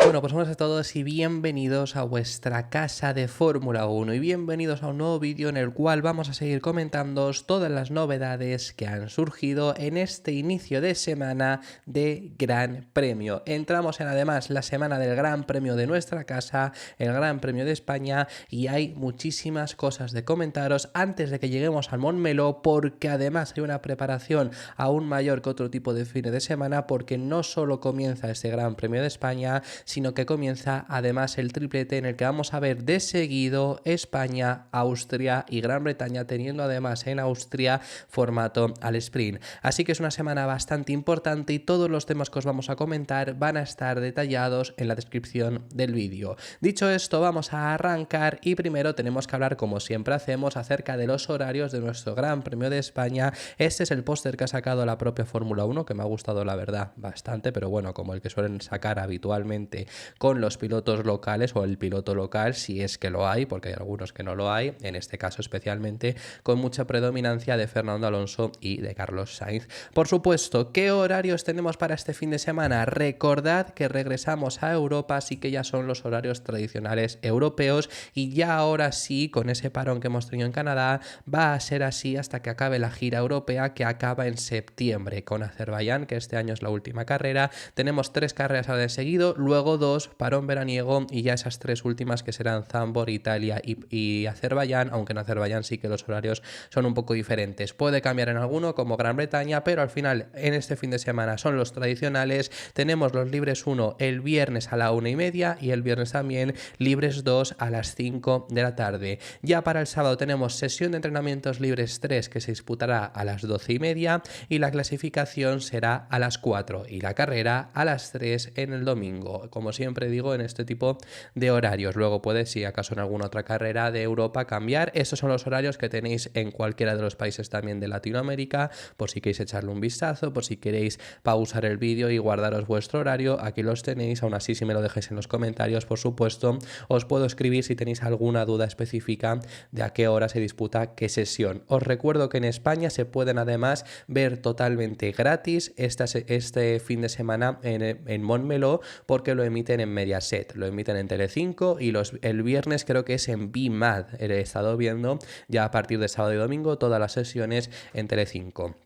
Bueno, pues buenas a todos y bienvenidos a vuestra casa de Fórmula 1 y bienvenidos a un nuevo vídeo en el cual vamos a seguir comentándoos todas las novedades que han surgido en este inicio de semana de Gran Premio. Entramos en además la semana del Gran Premio de nuestra casa, el Gran Premio de España, y hay muchísimas cosas de comentaros antes de que lleguemos al Montmeló, porque además hay una preparación aún mayor que otro tipo de fines de semana, porque no solo comienza este Gran Premio de España, sino que comienza además el triplete en el que vamos a ver de seguido España, Austria y Gran Bretaña, teniendo además en Austria formato al sprint. Así que es una semana bastante importante y todos los temas que os vamos a comentar van a estar detallados en la descripción del vídeo. Dicho esto, vamos a arrancar y primero tenemos que hablar, como siempre hacemos, acerca de los horarios de nuestro Gran Premio de España. Este es el póster que ha sacado la propia Fórmula 1, que me ha gustado la verdad bastante, pero bueno, como el que suelen sacar habitualmente con los pilotos locales o el piloto local, si es que lo hay, porque hay algunos que no lo hay, en este caso especialmente con mucha predominancia de Fernando Alonso y de Carlos Sainz. Por supuesto, ¿qué horarios tenemos para este fin de semana? Recordad que regresamos a Europa, así que ya son los horarios tradicionales europeos y ya ahora sí, con ese parón que hemos tenido en Canadá, va a ser así hasta que acabe la gira europea, que acaba en septiembre con Azerbaiyán, que este año es la última carrera. Tenemos 3 carreras de seguido, luego 2, parón veraniego y ya esas 3 últimas que serán Zandvoort, Italia y Azerbaiyán, aunque en Azerbaiyán sí que los horarios son un poco diferentes. Puede cambiar en alguno, como Gran Bretaña, pero al final en este fin de semana son los tradicionales. Tenemos los libres 1 el viernes a la 1:30 y el viernes también libres 2 a las 5 de la tarde. Ya para el sábado tenemos sesión de entrenamientos libres 3 que se disputará a las 12:30 y la clasificación será a las 4 y la carrera a las 3 en el domingo. Como siempre digo, en este tipo de horarios. Luego puede, si acaso en alguna otra carrera de Europa, cambiar. Estos son los horarios que tenéis en cualquiera de los países también de Latinoamérica, por si queréis echarle un vistazo, por si queréis pausar el vídeo y guardaros vuestro horario. Aquí los tenéis. Aún así, si me lo dejáis en los comentarios, por supuesto, os puedo escribir si tenéis alguna duda específica de a qué hora se disputa qué sesión. Os recuerdo que en España se pueden además ver totalmente gratis este fin de semana en Montmeló, porque lo emiten en Mediaset, lo emiten en Telecinco y el viernes creo que es en BMAD. He estado viendo ya a partir de sábado y domingo todas las sesiones en Telecinco.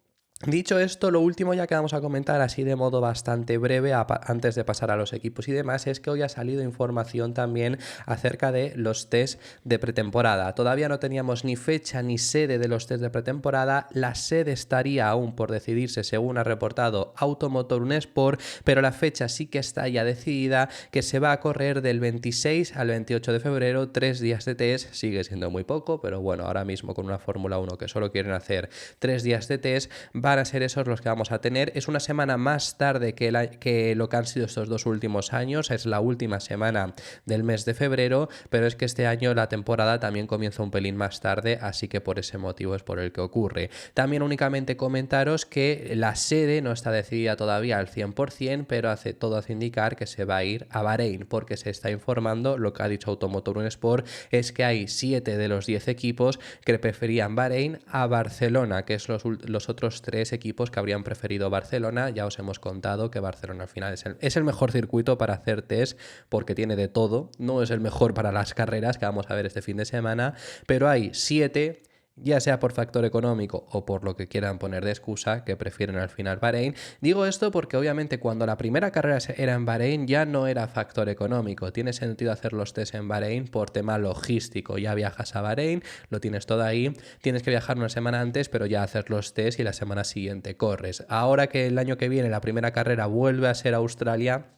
Dicho esto, lo último ya que vamos a comentar así de modo bastante breve antes de pasar a los equipos y demás, es que hoy ha salido información también acerca de los test de pretemporada. Todavía no teníamos ni fecha ni sede de los test de pretemporada. La sede estaría aún por decidirse, según ha reportado Automotor Sport, pero la fecha sí que está ya decidida, que se va a correr del 26 al 28 de febrero, 3 días de test. Sigue siendo muy poco, pero bueno, ahora mismo con una Fórmula 1 que solo quieren hacer 3 días de test, van a ser esos los que vamos a tener. Es una semana más tarde que lo que han sido estos 2 últimos años. Es la última semana del mes de febrero, pero es que este año la temporada también comienza un pelín más tarde, así que por ese motivo es por el que ocurre. También únicamente comentaros que la sede no está decidida todavía al 100%, pero todo hace indicar que se va a ir a Bahrein, porque se está informando, lo que ha dicho Automotor Sport, es que hay 7 de los 10 equipos que preferían Bahrein a Barcelona, que es los otros 3 equipos que habrían preferido Barcelona. Ya os hemos contado que Barcelona al final es el mejor circuito para hacer test, porque tiene de todo. No es el mejor para las carreras que vamos a ver este fin de semana, pero hay 7, ya sea por factor económico o por lo que quieran poner de excusa, que prefieren al final Bahrein. Digo esto porque obviamente cuando la primera carrera era en Bahrein ya no era factor económico. Tiene sentido hacer los test en Bahrein por tema logístico. Ya viajas a Bahrein, lo tienes todo ahí, tienes que viajar una semana antes, pero ya hacer los test y la semana siguiente corres. Ahora que el año que viene la primera carrera vuelve a ser Australia,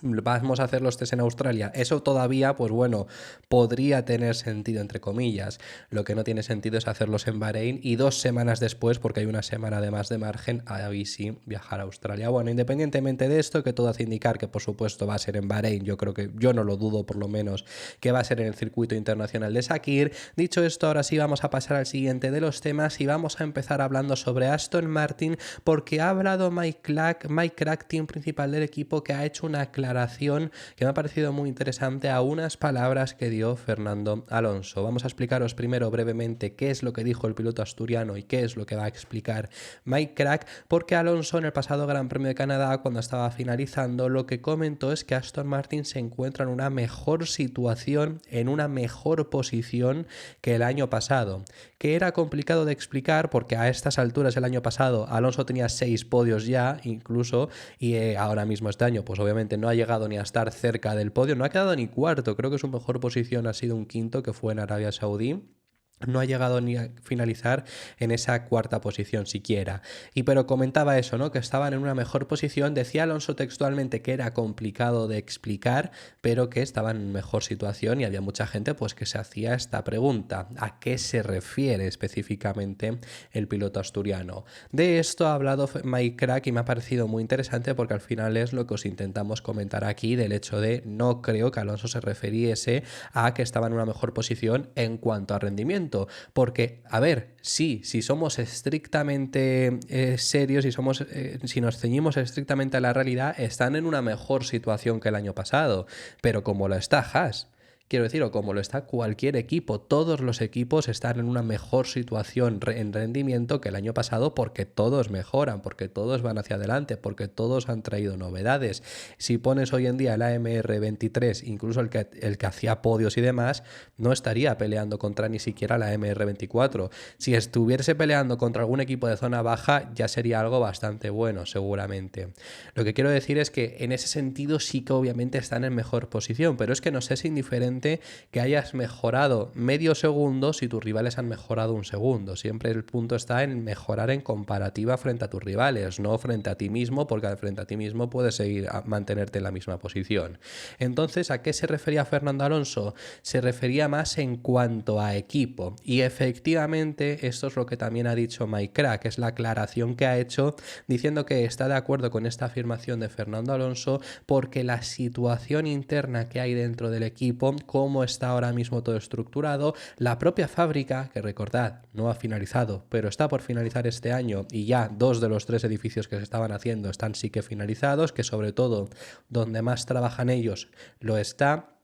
vamos a hacer los test en Australia. Eso todavía, pues bueno, podría tener sentido, entre comillas. Lo que no tiene sentido es hacerlos en Bahrein y 2 semanas después, porque hay una semana además de margen, ahí sí viajar a Australia. Bueno, independientemente de esto, que todo hace indicar que por supuesto va a ser en Bahrein, yo no lo dudo por lo menos, que va a ser en el circuito internacional de Sakir. Dicho esto, ahora sí vamos a pasar al siguiente de los temas y vamos a empezar hablando sobre Aston Martin, porque ha hablado Mike Crack, team principal del equipo, que ha hecho una aclaración declaración que me ha parecido muy interesante a unas palabras que dio Fernando Alonso. Vamos a explicaros primero brevemente qué es lo que dijo el piloto asturiano y qué es lo que va a explicar Mike Krack, porque Alonso en el pasado Gran Premio de Canadá, cuando estaba finalizando, lo que comentó es que Aston Martin se encuentra en una mejor situación, en una mejor posición que el año pasado, que era complicado de explicar porque a estas alturas el año pasado Alonso tenía 6 podios ya incluso, y ahora mismo este año pues obviamente no ha llegado ni a estar cerca del podio, no ha quedado ni cuarto, creo que su mejor posición ha sido un quinto, que fue en Arabia Saudí. No ha llegado ni a finalizar en esa cuarta posición siquiera. Y pero comentaba eso, ¿no? Que estaban en una mejor posición. Decía Alonso textualmente que era complicado de explicar, pero que estaban en mejor situación, y había mucha gente pues que se hacía esta pregunta: ¿a qué se refiere específicamente el piloto asturiano? De esto ha hablado Mike Krack y me ha parecido muy interesante, porque al final es lo que os intentamos comentar aquí, del hecho de no creo que Alonso se refiriese a que estaba en una mejor posición en cuanto a rendimiento. Porque, a ver, sí, si somos estrictamente serios y si nos ceñimos estrictamente a la realidad, están en una mejor situación que el año pasado, pero como lo está Haas, quiero decir, o como lo está cualquier equipo, todos los equipos están en una mejor situación en rendimiento que el año pasado, porque todos mejoran, porque todos van hacia adelante, porque todos han traído novedades. Si pones hoy en día el AMR23, incluso el que hacía podios y demás, no estaría peleando contra ni siquiera la AMR24. Si estuviese peleando contra algún equipo de zona baja, ya sería algo bastante bueno, seguramente. Lo que quiero decir es que en ese sentido sí que obviamente están en mejor posición, pero es que nos es indiferente que hayas mejorado medio segundo si tus rivales han mejorado un segundo. Siempre el punto está en mejorar en comparativa frente a tus rivales, no frente a ti mismo, porque frente a ti mismo puedes seguir a mantenerte en la misma posición. Entonces, ¿a qué se refería Fernando Alonso? Se refería más en cuanto a equipo, y efectivamente esto es lo que también ha dicho Mike Krack, es la aclaración que ha hecho, diciendo que está de acuerdo con esta afirmación de Fernando Alonso, porque la situación interna que hay dentro del equipo, cómo está ahora mismo todo estructurado, la propia fábrica, que recordad, no ha finalizado, pero está por finalizar este año, y ya 2 de los 3 edificios que se estaban haciendo están sí que finalizados, que sobre todo donde más trabajan ellos lo está,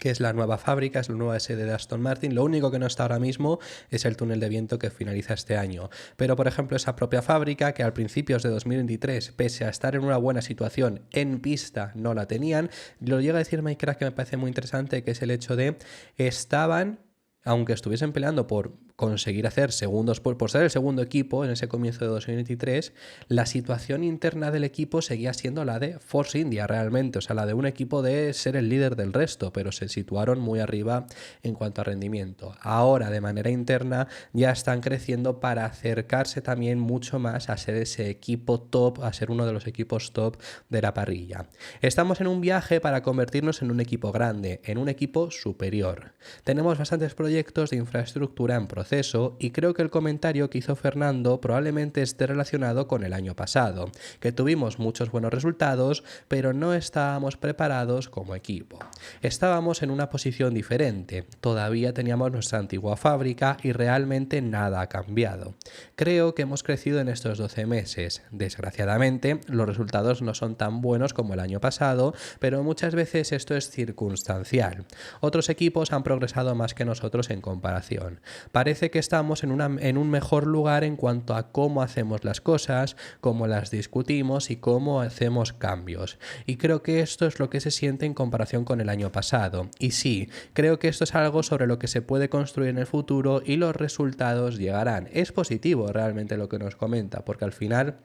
que es la nueva fábrica, es la nueva sede de Aston Martin. Lo único que no está ahora mismo es el túnel de viento, que finaliza este año. Pero, por ejemplo, esa propia fábrica, que al principios de 2023, pese a estar en una buena situación en pista, no la tenían, lo llega a decir Mike Krack, que me parece muy interesante, que es el hecho de estaban, aunque estuviesen peleando por conseguir hacer segundos, por ser el segundo equipo en ese comienzo de 2023, la situación interna del equipo seguía siendo la de Force India realmente, o sea, la de un equipo de ser el líder del resto, pero se situaron muy arriba en cuanto a rendimiento. Ahora, de manera interna, ya están creciendo para acercarse también mucho más a ser ese equipo top, a ser uno de los equipos top de la parrilla. Estamos en un viaje para convertirnos en un equipo grande, en un equipo superior. Tenemos bastantes proyectos de infraestructura en proceso, y creo que el comentario que hizo Fernando probablemente esté relacionado con el año pasado, que tuvimos muchos buenos resultados, pero no estábamos preparados como equipo. Estábamos en una posición diferente, todavía teníamos nuestra antigua fábrica y realmente nada ha cambiado. Creo que hemos crecido en estos 12 meses. Desgraciadamente, los resultados no son tan buenos como el año pasado, pero muchas veces esto es circunstancial. Otros equipos han progresado más que nosotros en comparación. Parece que estamos en un mejor lugar en cuanto a cómo hacemos las cosas, cómo las discutimos y cómo hacemos cambios. Y creo que esto es lo que se siente en comparación con el año pasado. Y sí, creo que esto es algo sobre lo que se puede construir en el futuro, y los resultados llegarán. Es positivo realmente lo que nos comenta, porque al final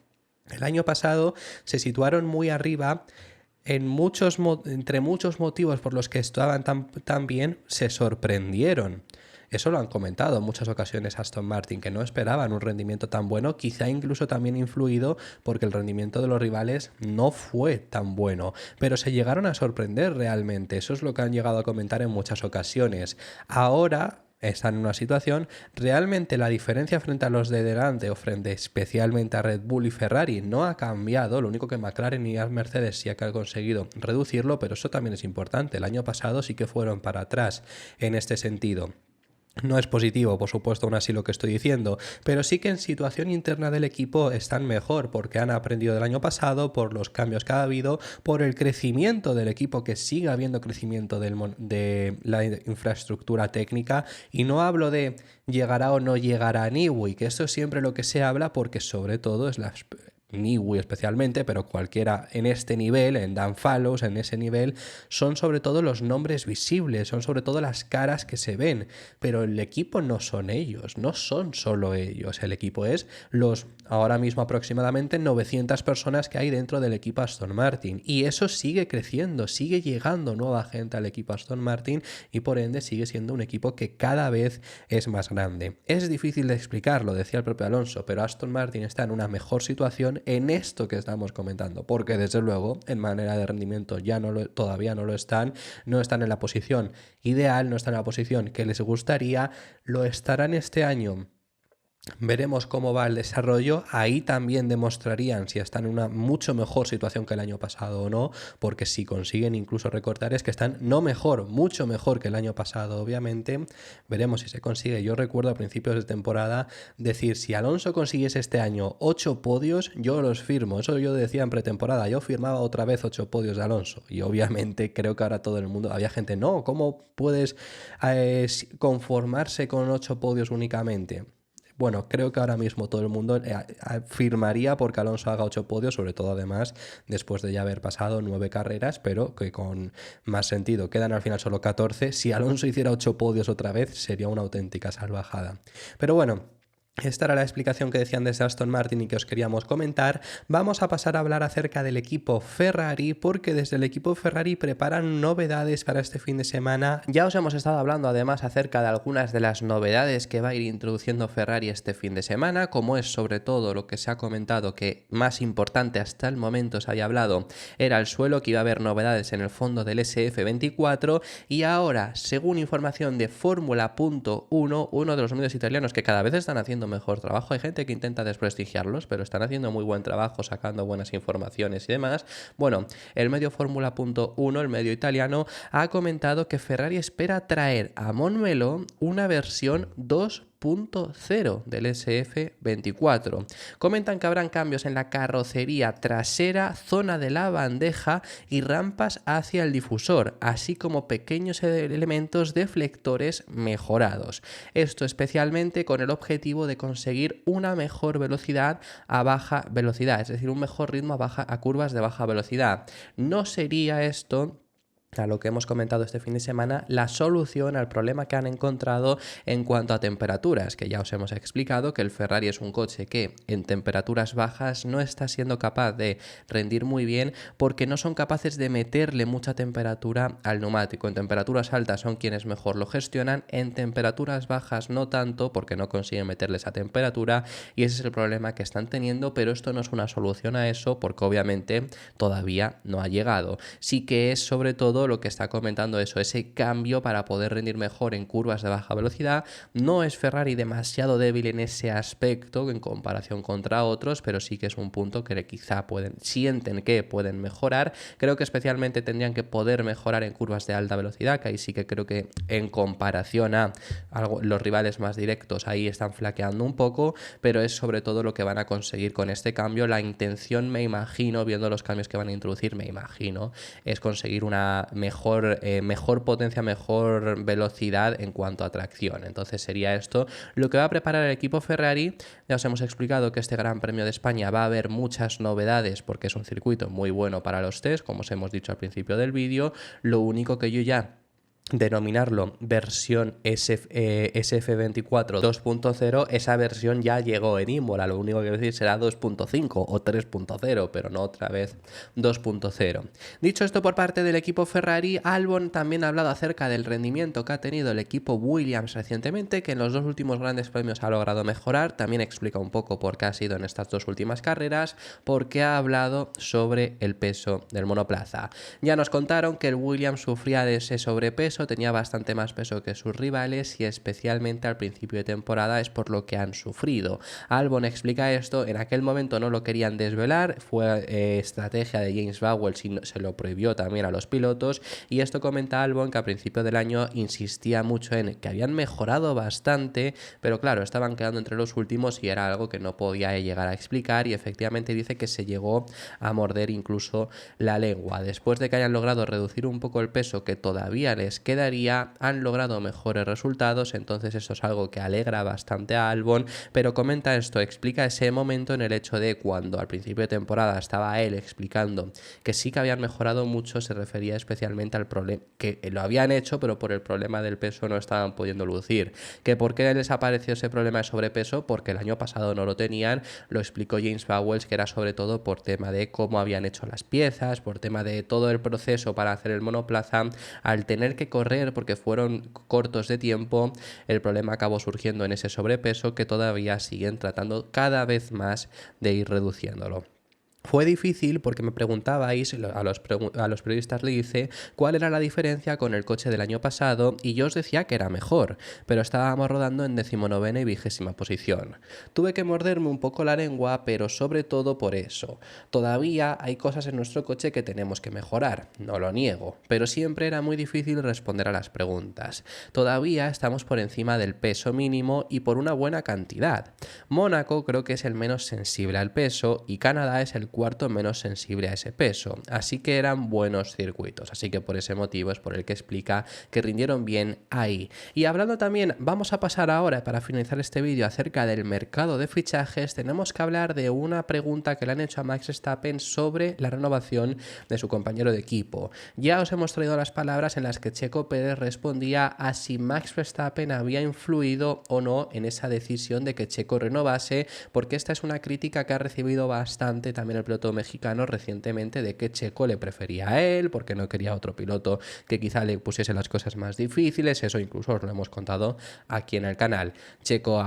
el año pasado se situaron muy arriba. Entre muchos motivos por los que estaban tan bien, se sorprendieron. Eso lo han comentado en muchas ocasiones Aston Martin, que no esperaban un rendimiento tan bueno, quizá incluso también influido porque el rendimiento de los rivales no fue tan bueno, pero se llegaron a sorprender realmente. Eso es lo que han llegado a comentar en muchas ocasiones. Ahora están en una situación, realmente la diferencia frente a los de delante, o frente especialmente a Red Bull y Ferrari, no ha cambiado. Lo único que McLaren y Mercedes sí ha conseguido reducirlo, pero eso también es importante. El año pasado sí que fueron para atrás en este sentido. No es positivo, por supuesto, aún así lo que estoy diciendo, pero sí que en situación interna del equipo están mejor porque han aprendido del año pasado, por los cambios que ha habido, por el crecimiento del equipo, que siga habiendo crecimiento de la infraestructura técnica. Y no hablo de llegará o no llegará a Niwi, que esto es siempre lo que se habla porque sobre todo es Niwi especialmente, pero cualquiera en este nivel, en Dan Fallows, en ese nivel, son sobre todo los nombres visibles, son sobre todo las caras que se ven, pero el equipo no son ellos, no son solo ellos, el equipo es los ahora mismo aproximadamente 900 personas que hay dentro del equipo Aston Martin, y eso sigue creciendo, sigue llegando nueva gente al equipo Aston Martin y por ende sigue siendo un equipo que cada vez es más grande. Es difícil de explicar, lo decía el propio Alonso, pero Aston Martin está en una mejor situación en esto que estamos comentando, porque desde luego en manera de rendimiento todavía no están en la posición ideal, no están en la posición que les gustaría, lo estarán este año. Veremos cómo va el desarrollo, ahí también demostrarían si están en una mucho mejor situación que el año pasado o no, porque si consiguen incluso recortar es que están no mejor, mucho mejor que el año pasado, obviamente. Veremos si se consigue. Yo recuerdo a principios de temporada decir, si Alonso consiguiese este año 8 podios, yo los firmo. Eso yo decía en pretemporada, yo firmaba otra vez 8 podios de Alonso, y obviamente creo que ahora todo el mundo, había gente, no, ¿cómo puedes conformarse con 8 podios únicamente? Bueno, creo que ahora mismo todo el mundo firmaría porque Alonso haga 8 podios, sobre todo además después de ya haber pasado 9 carreras, pero que con más sentido. Quedan al final solo 14. Si Alonso hiciera 8 podios otra vez, sería una auténtica salvajada. Pero bueno, esta era la explicación que decían desde Aston Martin y que os queríamos comentar. Vamos a pasar a hablar acerca del equipo Ferrari, porque desde el equipo Ferrari preparan novedades para este fin de semana. Ya os hemos estado hablando además acerca de algunas de las novedades que va a ir introduciendo Ferrari este fin de semana, como es sobre todo lo que se ha comentado que más importante hasta el momento se había hablado era el suelo, que iba a haber novedades en el fondo del SF24, y ahora, según información de Fórmula.1, uno de los medios italianos que cada vez están haciendo mejor trabajo, hay gente que intenta desprestigiarlos, pero están haciendo muy buen trabajo, sacando buenas informaciones y demás. Bueno, el medio Fórmula.1, el medio italiano, ha comentado que Ferrari espera traer a Montmeló una versión 2.0 del SF24. Comentan que habrán cambios en la carrocería trasera, zona de la bandeja y rampas hacia el difusor, así como pequeños elementos deflectores mejorados. Esto especialmente con el objetivo de conseguir una mejor velocidad a baja velocidad, es decir, un mejor ritmo a curvas de baja velocidad. No sería esto, a lo que hemos comentado este fin de semana, la solución al problema que han encontrado en cuanto a temperaturas, que ya os hemos explicado que el Ferrari es un coche que en temperaturas bajas no está siendo capaz de rendir muy bien porque no son capaces de meterle mucha temperatura al neumático. En temperaturas altas son quienes mejor lo gestionan, en temperaturas bajas no tanto porque no consiguen meterle esa temperatura, y ese es el problema que están teniendo, pero esto no es una solución a eso porque obviamente todavía no ha llegado. Sí que es sobre todo lo que está comentando eso, ese cambio para poder rendir mejor en curvas de baja velocidad. No es Ferrari demasiado débil en ese aspecto en comparación contra otros, pero sí que es un punto que quizá sienten que pueden mejorar. Creo que especialmente tendrían que poder mejorar en curvas de alta velocidad, que ahí sí que creo que en comparación a los rivales más directos ahí están flaqueando un poco, pero es sobre todo lo que van a conseguir con este cambio. La intención, me imagino, viendo los cambios que van a introducir, me imagino, es conseguir una mejor potencia, mejor velocidad en cuanto a tracción. Entonces sería esto lo que va a preparar el equipo Ferrari. Ya os hemos explicado que este Gran Premio de España va a haber muchas novedades porque es un circuito muy bueno para los test, como os hemos dicho al principio del vídeo. Lo único que yo ya denominarlo versión SF24 2.0, esa versión ya llegó en Imola, lo único que decir será 2.5 o 3.0, pero no otra vez 2.0. Dicho esto por parte del equipo Ferrari, Albon también ha hablado acerca del rendimiento que ha tenido el equipo Williams recientemente, que en los dos últimos grandes premios ha logrado mejorar. También explica un poco por qué ha sido en estas dos últimas carreras, porque ha hablado sobre el peso del monoplaza. Ya nos contaron que el Williams sufría de ese sobrepeso peso, tenía bastante más peso que sus rivales y especialmente al principio de temporada es por lo que han sufrido. Albon explica esto, en aquel momento no lo querían desvelar, fue estrategia de James Vowles y se lo prohibió también a los pilotos, y esto comenta Albon, que a principio del año insistía mucho en que habían mejorado bastante, pero claro, estaban quedando entre los últimos y era algo que no podía llegar a explicar, y efectivamente dice que se llegó a morder incluso la lengua. Después de que hayan logrado reducir un poco el peso que todavía les quedaría, han logrado mejores resultados, entonces eso es algo que alegra bastante a Albon, pero comenta esto, explica ese momento en el hecho de cuando al principio de temporada estaba él explicando que sí que habían mejorado mucho, se refería especialmente al problema, que lo habían hecho pero por el problema del peso no estaban pudiendo lucir. ¿Que por qué les apareció ese problema de sobrepeso? Porque el año pasado no lo tenían, lo explicó James Vowles, que era sobre todo por tema de cómo habían hecho las piezas, por tema de todo el proceso para hacer el monoplaza, al tener que correr porque fueron cortos de tiempo, el problema acabó surgiendo en ese sobrepeso que todavía siguen tratando cada vez más de ir reduciéndolo. Fue difícil porque me preguntabais, a los periodistas le hice cuál era la diferencia con el coche del año pasado y yo os decía que era mejor, pero estábamos rodando en 19ª y 20ª posición. Tuve que morderme un poco la lengua, pero sobre todo por eso. Todavía hay cosas en nuestro coche que tenemos que mejorar, no lo niego, pero siempre era muy difícil responder a las preguntas. Todavía estamos por encima del peso mínimo y por una buena cantidad. Mónaco creo que es el menos sensible al peso y Canadá es el cuarto menos sensible a ese peso, así que eran buenos circuitos, así que por ese motivo es por el que explica que rindieron bien ahí. Y hablando también, vamos a pasar ahora para finalizar este vídeo acerca del mercado de fichajes, tenemos que hablar de una pregunta que le han hecho a Max Verstappen sobre la renovación de su compañero de equipo. Ya os hemos traído las palabras en las que Checo Pérez respondía a si Max Verstappen había influido o no en esa decisión de que Checo renovase, porque esta es una crítica que ha recibido bastante también el piloto mexicano recientemente, de que Checo le prefería a él porque no quería otro piloto que quizá le pusiese las cosas más difíciles. Eso incluso os lo hemos contado aquí en el canal. Checo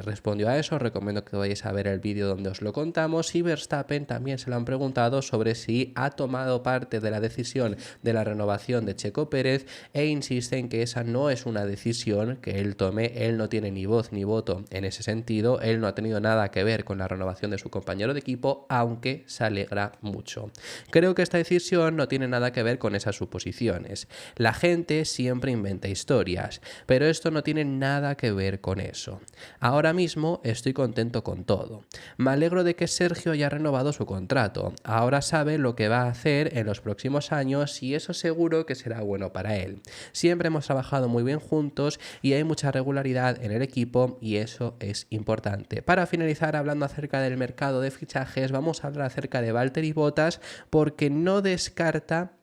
respondió a eso, recomiendo que vayáis a ver el vídeo donde os lo contamos, y Verstappen también se lo han preguntado sobre si ha tomado parte de la decisión de la renovación de Checo Pérez e insiste en que esa no es una decisión que él tome, él no tiene ni voz ni voto en ese sentido, él no ha tenido nada que ver con la renovación de su compañero de equipo, aunque se alegra mucho. Creo que esta decisión no tiene nada que ver con esas suposiciones. La gente siempre inventa historias, pero esto no tiene nada que ver con eso. Ahora mismo estoy contento con todo. Me alegro de que Sergio haya renovado su contrato. Ahora sabe lo que va a hacer en los próximos años y eso seguro que será bueno para él. Siempre hemos trabajado muy bien juntos y hay mucha regularidad en el equipo y eso es importante. Para finalizar, hablando acerca del mercado de fichajes, vamos a hablar acerca de Valtteri Bottas porque no descarta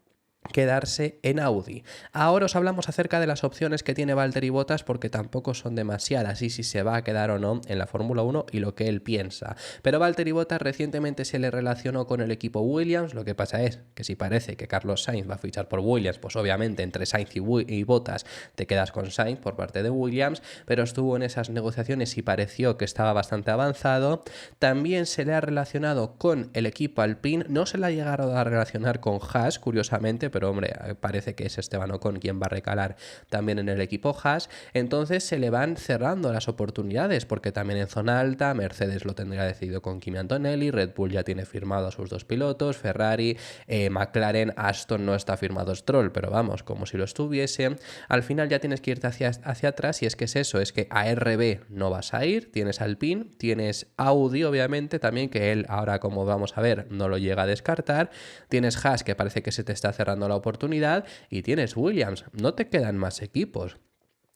quedarse en Audi. Ahora os hablamos acerca de las opciones que tiene Valtteri Bottas porque tampoco son demasiadas y si se va a quedar o no en la Fórmula 1 y lo que él piensa. Pero Valtteri Bottas recientemente se le relacionó con el equipo Williams. Lo que pasa es que si parece que Carlos Sainz va a fichar por Williams, pues obviamente entre Sainz y Bottas te quedas con Sainz por parte de Williams, pero estuvo en esas negociaciones y pareció que estaba bastante avanzado. También se le ha relacionado con el equipo Alpine, no se le ha llegado a relacionar con Haas, curiosamente, pero hombre, parece que es Esteban Ocon quien va a recalar también en el equipo Haas. Entonces se le van cerrando las oportunidades porque también en zona alta Mercedes lo tendría decidido con Kimi Antonelli, Red Bull ya tiene firmado a sus dos pilotos, Ferrari, McLaren, Aston no está firmado Stroll, pero vamos, como si lo estuviese. Al final ya tienes que irte hacia atrás y es que es eso, es que a RB no vas a ir, tienes Alpine, tienes Audi obviamente también, que él ahora, como vamos a ver, no lo llega a descartar, tienes Haas que parece que se te está cerrando la oportunidad y tienes Williams, no te quedan más equipos.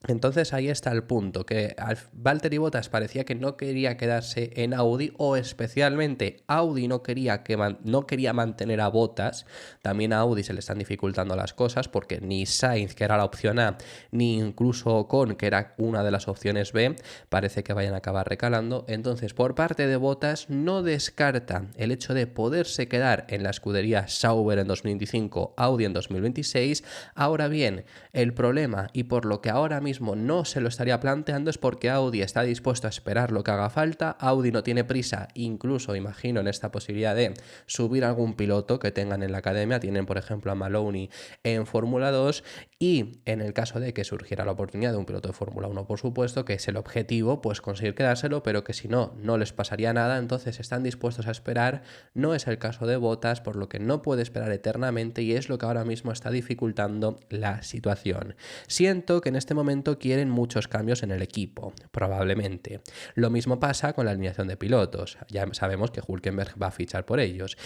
Entonces ahí está el punto, que Valtteri Bottas parecía que no quería quedarse en Audi, o especialmente Audi no quería mantener a Bottas. También a Audi se le están dificultando las cosas porque ni Sainz, que era la opción A, ni incluso Ocon, que era una de las opciones B, parece que vayan a acabar recalando. Entonces, por parte de Bottas, no descarta el hecho de poderse quedar en la escudería Sauber en 2025, Audi en 2026. Ahora bien, el problema, y por lo que ahora mismo mismo no se lo estaría planteando es porque Audi está dispuesto a esperar lo que haga falta. Audi no tiene prisa, incluso imagino en esta posibilidad de subir algún piloto que tengan en la academia. Tienen por ejemplo a Maloney en Fórmula 2 y en el caso de que surgiera la oportunidad de un piloto de Fórmula 1, por supuesto, que es el objetivo, pues conseguir quedárselo, pero que si no, no les pasaría nada, entonces están dispuestos a esperar. No es el caso de Bottas, por lo que no puede esperar eternamente y es lo que ahora mismo está dificultando la situación. Siento que en este momento quieren muchos cambios en el equipo, probablemente. Lo mismo pasa con la alineación de pilotos. Ya sabemos que Hülkenberg va a fichar por ellos,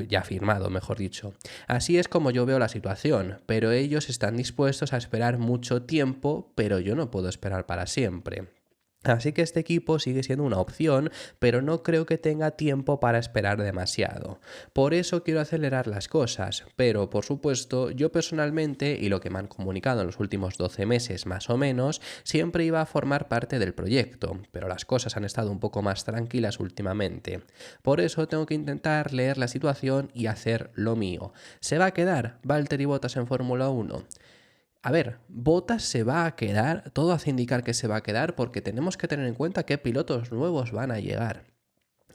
ya ha firmado, mejor dicho. Así es como yo veo la situación, pero ellos están dispuestos a esperar mucho tiempo, pero yo no puedo esperar para siempre. Así que este equipo sigue siendo una opción, pero no creo que tenga tiempo para esperar demasiado. Por eso quiero acelerar las cosas, pero por supuesto yo personalmente, y lo que me han comunicado en los últimos 12 meses más o menos, siempre iba a formar parte del proyecto, pero las cosas han estado un poco más tranquilas últimamente. Por eso tengo que intentar leer la situación y hacer lo mío. ¿Se va a quedar Valtteri Bottas en Fórmula 1? A ver, Bottas se va a quedar, todo hace indicar que se va a quedar porque tenemos que tener en cuenta qué pilotos nuevos van a llegar.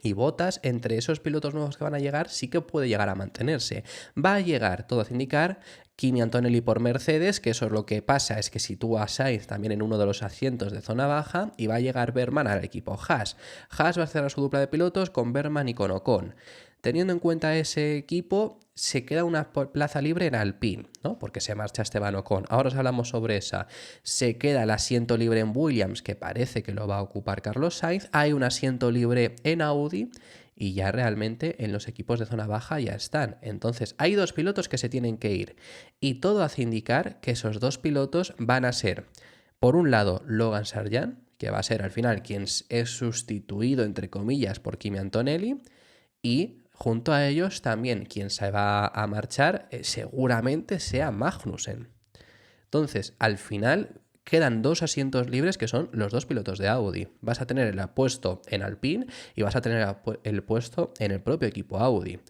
Y Bottas, entre esos pilotos nuevos que van a llegar, sí que puede llegar a mantenerse. Va a llegar, todo hace indicar, Kimi Antonelli por Mercedes, que eso es lo que pasa, es que sitúa a Sainz también en uno de los asientos de zona baja, y va a llegar Berman al equipo Haas. Haas va a cerrar su dupla de pilotos con Berman y con Ocon. Teniendo en cuenta ese equipo, se queda una plaza libre en Alpine, ¿no? Porque se marcha Esteban Ocon. Ahora os hablamos sobre esa. Se queda el asiento libre en Williams, que parece que lo va a ocupar Carlos Sainz. Hay un asiento libre en Audi y ya realmente en los equipos de zona baja ya están. Entonces hay dos pilotos que se tienen que ir y todo hace indicar que esos dos pilotos van a ser, por un lado, Logan Sargeant, que va a ser al final quien es sustituido, entre comillas, por Kimi Antonelli, y junto a ellos también quien se va a marchar seguramente sea Magnussen. Entonces, al final quedan dos asientos libres que son los dos pilotos de Audi. Vas a tener el puesto en Alpine y vas a tener el puesto en el propio equipo Audi.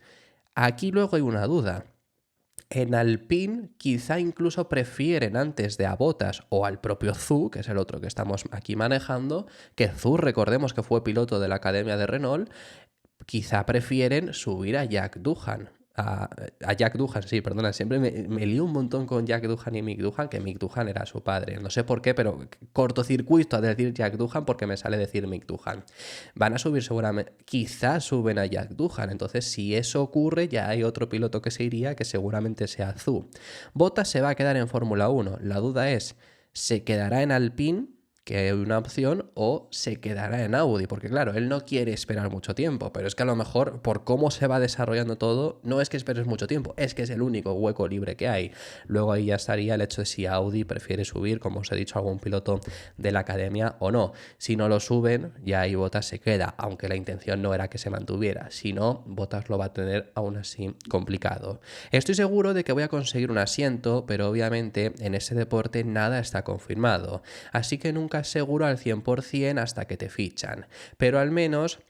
Aquí luego hay una duda. En Alpine quizá incluso prefieren antes de a Bottas o al propio Zhou, que es el otro que estamos aquí manejando, que Zhou, recordemos que fue piloto de la Academia de Renault, quizá prefieren subir a Jack Doohan. A Jack Doohan, sí, perdona, siempre me lío un montón con Jack Doohan y Mick Doohan, que Mick Doohan era su padre. No sé por qué, pero cortocircuito a decir Jack Doohan porque me sale decir Mick Doohan. Van a subir seguramente, quizás suben a Jack Doohan, entonces si eso ocurre ya hay otro piloto que se iría, que seguramente sea Zhou. Bottas se va a quedar en Fórmula 1, la duda es, ¿se quedará en Alpine, que hay una opción, o se quedará en Audi? Porque claro, él no quiere esperar mucho tiempo, pero es que a lo mejor por cómo se va desarrollando todo, no es que esperes mucho tiempo, es que es el único hueco libre que hay. Luego ahí ya estaría el hecho de si Audi prefiere subir, como os he dicho, algún piloto de la academia o no. Si no lo suben, ya ahí Bottas se queda, aunque la intención no era que se mantuviera. Si no, Bottas lo va a tener aún así complicado. Estoy seguro de que voy a conseguir un asiento, pero obviamente en ese deporte nada está confirmado, así que nunca seguro al 100% hasta que te fichan, pero al menos,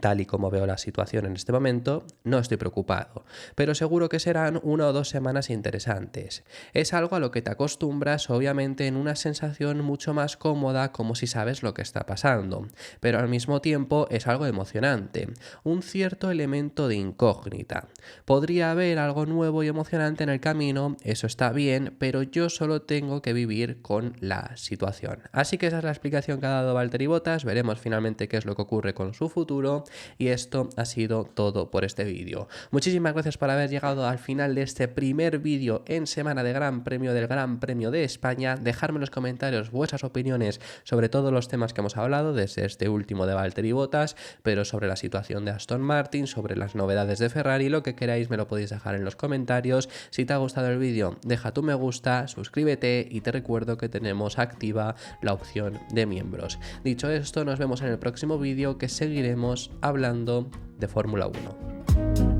tal y como veo la situación en este momento, no estoy preocupado, pero seguro que serán 1 o 2 semanas interesantes. Es algo a lo que te acostumbras, obviamente, en una sensación mucho más cómoda, como si sabes lo que está pasando, pero al mismo tiempo es algo emocionante, un cierto elemento de incógnita. Podría haber algo nuevo y emocionante en el camino, eso está bien, pero yo solo tengo que vivir con la situación. Así que esa es la explicación que ha dado Valtteri Bottas, veremos finalmente qué es lo que ocurre con su futuro. Y esto ha sido todo por este vídeo. Muchísimas gracias por haber llegado al final de este primer vídeo en semana de Gran Premio del Gran Premio de España. Dejadme en los comentarios vuestras opiniones sobre todos los temas que hemos hablado, desde este último de Valtteri Bottas, pero sobre la situación de Aston Martin, sobre las novedades de Ferrari, lo que queráis me lo podéis dejar en los comentarios. Si te ha gustado el vídeo, deja tu me gusta, suscríbete y te recuerdo que tenemos activa la opción de miembros. Dicho esto, nos vemos en el próximo vídeo, que seguiremos hablando de Fórmula 1.